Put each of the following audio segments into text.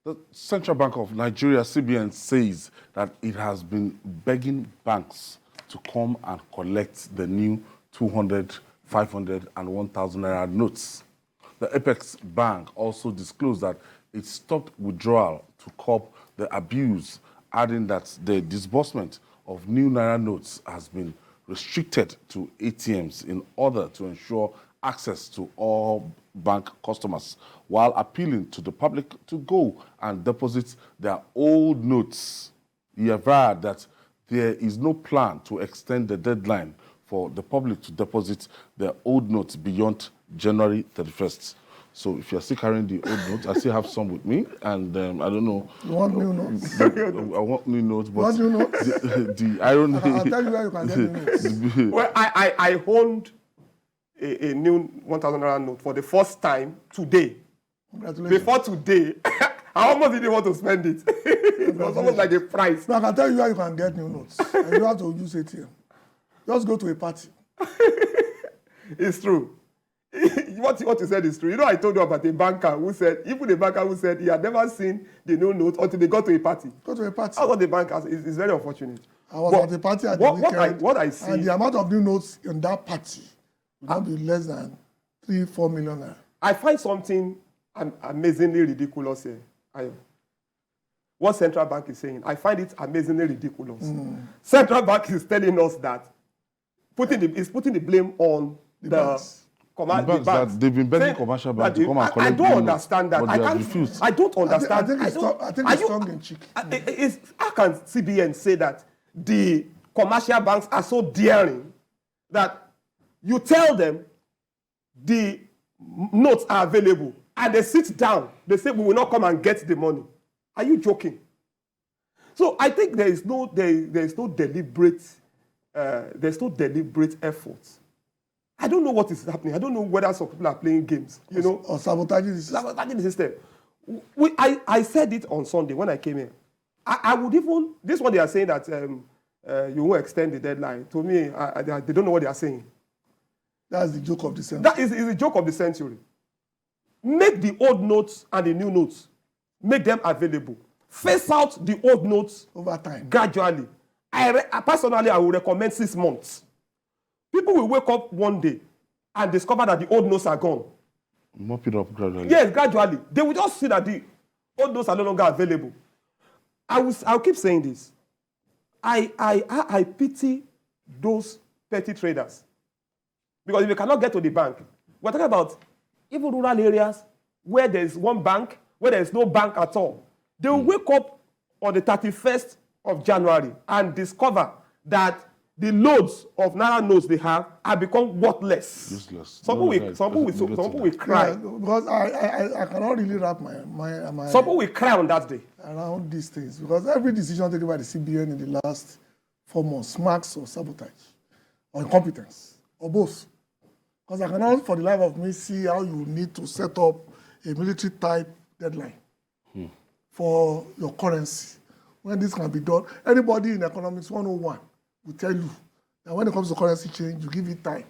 The Central Bank of Nigeria, CBN, says that it has been begging banks to come and collect the new 200, 500, and 1,000 naira notes. The Apex Bank also disclosed that it stopped withdrawal to curb the abuse, adding that the disbursement of new naira notes has been restricted to ATMs in order to ensure access to all bank customers, while appealing to the public to go and deposit their old notes. He averred that there is no plan to extend the deadline for the public to deposit their old notes beyond January 31st. So if you're still carrying the old notes, I still have some with me, and I don't know. You want new notes? I want new notes, but want new notes? the irony. I'll tell you where you can get new notes. Well, I owned a new 1,000 naira note for the first time today. Congratulations. Before today, I almost didn't want to spend it. It was almost like a price. No, I can tell you where you can get new notes. And you don't have to use ATM. Just go to a party. It's true. What you said is true. You know, I told you about a banker who said, even the banker who said he had never seen the new note until they got to a party. Go to a party. That's what the banker is very unfortunate. I was at a party at the weekend. What I see, and the amount of new notes in that party will not be less than 3-4 million naira. I find something amazingly ridiculous here. What central bank is saying, I find it amazingly ridiculous. Central bank is telling us that putting the blame on the banks. That they've been begging commercial banks to come and collect. I don't understand that. I don't understand. I think it's tongue in cheek. How can CBN say that the commercial banks are so daring that you tell them the notes are available and they sit down, they say we will not come and get the money? Are you joking? So I think there is no deliberate effort. I don't know what is happening. I don't know whether some people are playing games, you know, or sabotaging the system. Sabotaging the system. I said it on Sunday when I came here. I would even, this is what they are saying, that you won't extend the deadline. To me, they don't know what they are saying. That's the joke of the century. That is the joke of the century. Make the old notes and the new notes, make them available. Phase out the old notes over time, gradually. Personally, I would recommend 6 months. People will wake up one day and discover that the old notes are gone. Mop it up gradually. Yes, gradually. They will just see that the old notes are no longer available. I'll keep saying this. I pity those petty traders. Because if you cannot get to the bank, we're talking about even rural areas where there is one bank, where there is no bank at all. They will wake up on the 31st of January and discover that the loads of naira notes they have become worthless. Useless. Some people will cry. Yeah, because I cannot really wrap my Some people will cry on that day around these things, because every decision taken by the CBN in the last 4 months marks or sabotage or incompetence or both. Because I cannot for the life of me see how you need to set up a military type deadline for your currency when this can be done. Anybody in economics 101 will tell you that when it comes to currency change, you give it time.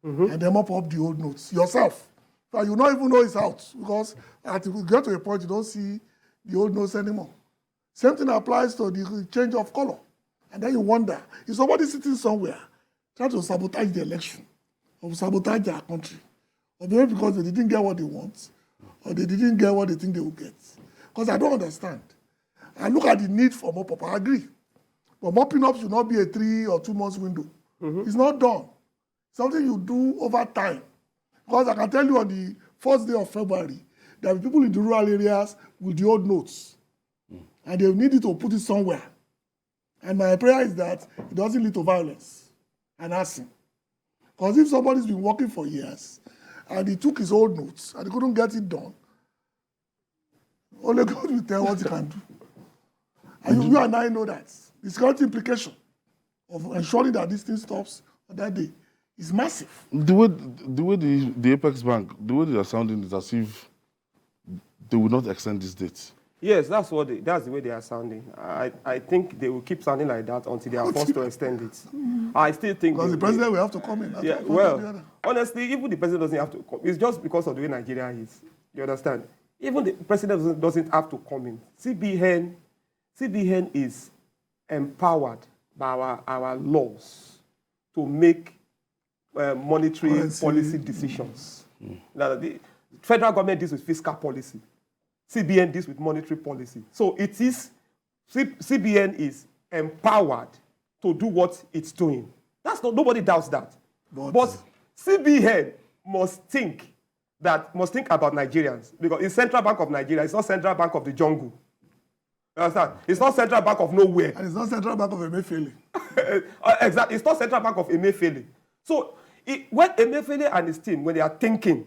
And then mop up the old notes yourself. But you don't even know it's out, because at you get to a point you don't see the old notes anymore. Same thing applies to the change of color. And then you wonder, is somebody sitting somewhere trying to sabotage the election, or sabotage their country, or maybe because they didn't get what they want, or they didn't get what they think they will get? Because I don't understand. I look at the need for mop up, I agree. But mopping up should not be a 3 or 2 months window. It's not done. Something you do over time. Because I can tell you on the first day of February, there are people in the rural areas with the old notes. And they need to put it somewhere. And my prayer is that it doesn't lead to violence and arson. Because if somebody's been working for years and he took his old notes and he couldn't get it done, only God will tell what he can do. And you and I know that. The security implication of ensuring that this thing stops on that day is massive. The way the Apex Bank, the way they are sounding is as if they will not extend this date. Yes, that's the way they are sounding. I think they will keep sounding like that until they are forced to extend it. I still think because the president will have to come in. Yeah, well, honestly, even the president doesn't have to come. It's just because of the way Nigeria is. You understand? Even the president doesn't have to come in. CBN is empowered by our laws to make monetary policy decisions. Now, the federal government deals with fiscal policy. CBN deals with monetary policy. So CBN is empowered to do what it's doing. Nobody doubts that. But CBN must think about Nigerians, because it's Central Bank of Nigeria. It's not Central Bank of the jungle. You understand? It's not Central Bank of nowhere. And it's not Central Bank of Emefiele. Exactly. It's not Central Bank of Emefiele. So when Emefiele and his team, when they are thinking,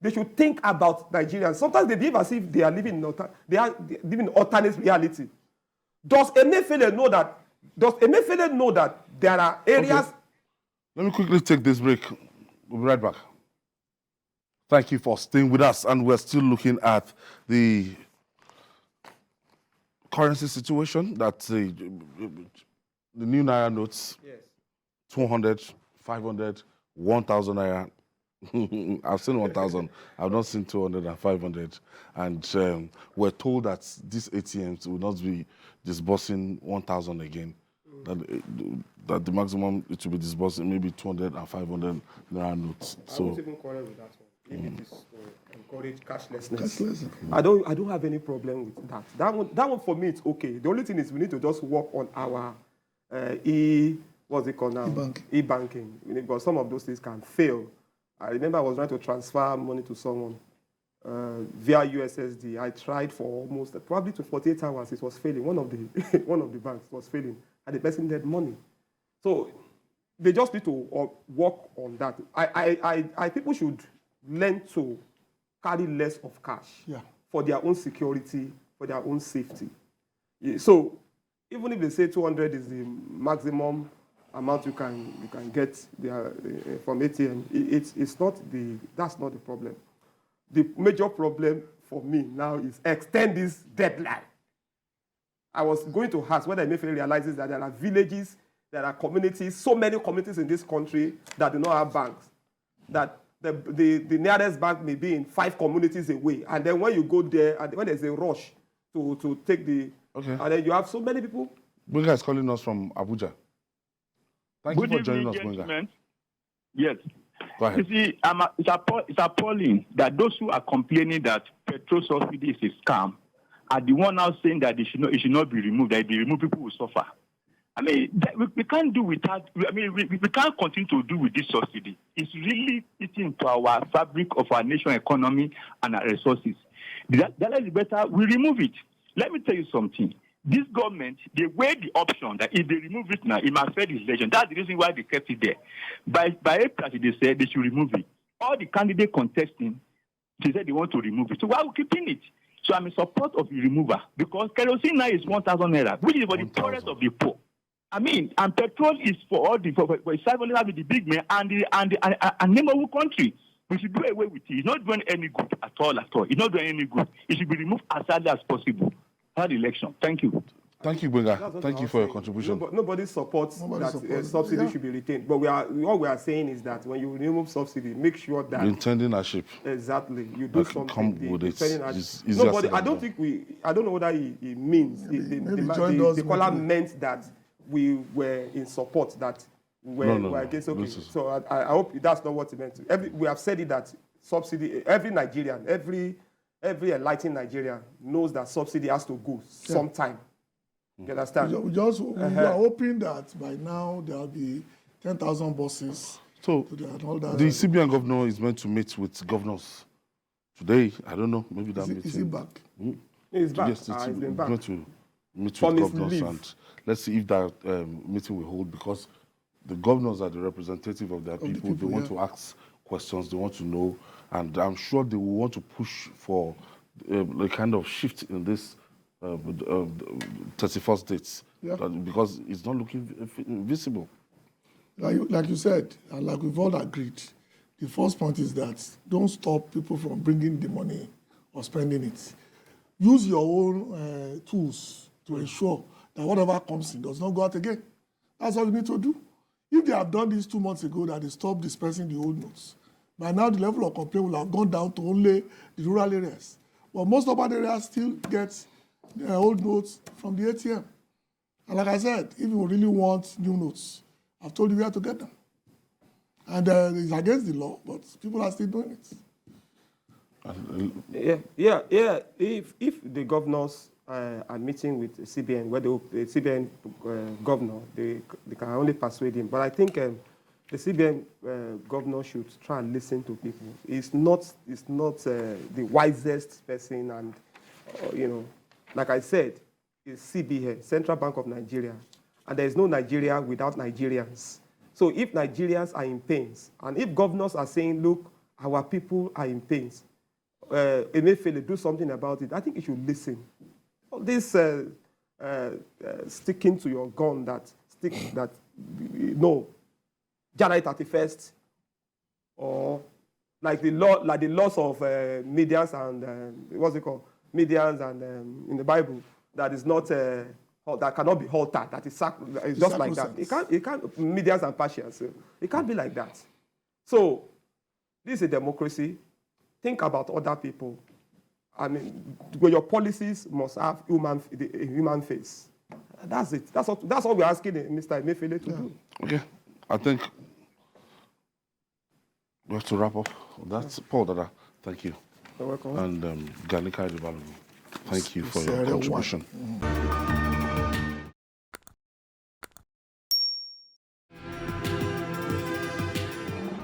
they should think about Nigerians. Sometimes they behave as if they are living in alternate reality. Does Emefiele know that there are areas? Okay. Let me quickly take this break. We'll be right back. Thank you for staying with us. And we're still looking at the currency situation that the new naira notes, yes. 200, 500, 1,000 naira. I've seen 1,000. I've not seen 200 and 500. And we're told that these ATMs will not be disbursing 1,000 again. That the maximum it will be disbursing maybe 200 and 500 naira notes. I won't even quarrel with that one. If it is to encourage cashlessness. I don't have any problem with that. That one for me it's okay. The only thing is we need to just work on our what's it called now? E-banking. Because some of those things can fail. I remember I was trying to transfer money to someone via USSD. I tried for probably to 48 hours. It was failing. One of the banks was failing, and the person needed money. So they just need to work on that. I people should learn to carry less of cash for their own security, for their own safety. So even if they say 200 is the maximum amount you can get from ATM, that's not the problem. The major problem for me now is extend this deadline. I was going to ask whether Emefiele realizes that there are villages, there are communities, so many communities in this country that do not have banks, that the nearest bank may be in 5 communities away. And then when you go there, and when there's a rush to take the... Okay. And then you have so many people... Bunga is calling us from Abuja. Thank you for joining us, Bunga. Yes. Go ahead. You see, it's appalling that those who are complaining that petrol subsidy is a scam are the one now saying that it should not be removed, that if they remove, people will suffer. I mean, we can't do without, I mean, we can't continue to do with this subsidy. It's really eating into our fabric of our nation economy and our resources. That is better, we remove it. Let me tell you something. This government, they weighed the option that if they remove it now, it might affect the election. That's the reason why they kept it there. By April, they said they should remove it. All the candidates contesting, they said they want to remove it. So why are we keeping it? So I'm in support of the remover, because kerosene now is 1,000 naira, which is for the poorest of the poor. I mean, and petrol is for all the the big men and the neighborhood country. We should do away with it. It's not doing any good at all. It's not doing any good. It should be removed as early as possible. That election. Thank you. Thank you, Bunga. Thank you for your contribution. Nobody supports subsidy should be retained. But what we are saying is that when you remove subsidy, make sure that you're intending a ship. Exactly. You do something. Come with it. Nobody. I don't know whether he means the caller meant that we were in support, that we're against. Okay. So I hope that's not what he meant. We have said it that subsidy. Every Nigerian, every enlightened Nigerian knows that subsidy has to go sometime. You understand? We are hoping that by now there will be 10,000 buses. So the CBN governor is meant to meet with governors today. I don't know. Maybe that meeting. Is he back? He's back. Yes, he's meant to meet with governors, and let's see if that meeting will hold, because the governors are the representative of their people. They want to ask questions. They want to know, and I'm sure they will want to push for a kind of shift in this 31st dates, because it's not looking visible. Like you said, and like we've all agreed, the first point is that don't stop people from bringing the money or spending it. Use your own tools to ensure that whatever comes in does not go out again. That's all you need to do. If they have done this 2 months ago, that they stopped dispersing the old notes, by now the level of complaint will have gone down to only the rural areas. But most urban areas still get their old notes from the ATM. And like I said, if you really want new notes, I've told you where to get them. And it's against the law, but people are still doing it. Yeah. If the governors are meeting with the CBN, where the CBN governor, they can only persuade him. But I think the CBN governor should try and listen to people. It's not the wisest person, and like I said, it's CBN, Central Bank of Nigeria, and there is no Nigeria without Nigerians. So if Nigerians are in pains, and if governors are saying, look, our people are in pains, Emefiele, do something about it, I think you should listen. All this sticking to your gun January 31st, or like the laws of medians and what's it called? Medians and in the Bible, that is not that cannot be altered. That is it's just like that. It can't medians and partials. So it can't be like that. So this is a democracy. Think about other people. I mean, your policies must have a human face. That's it. That's what we're asking Mr. Emefiele to do. Okay, I think we have to wrap up. That's Paul Dada. Thank you. You're welcome. And Galika Edibalulu, thank you for your contribution.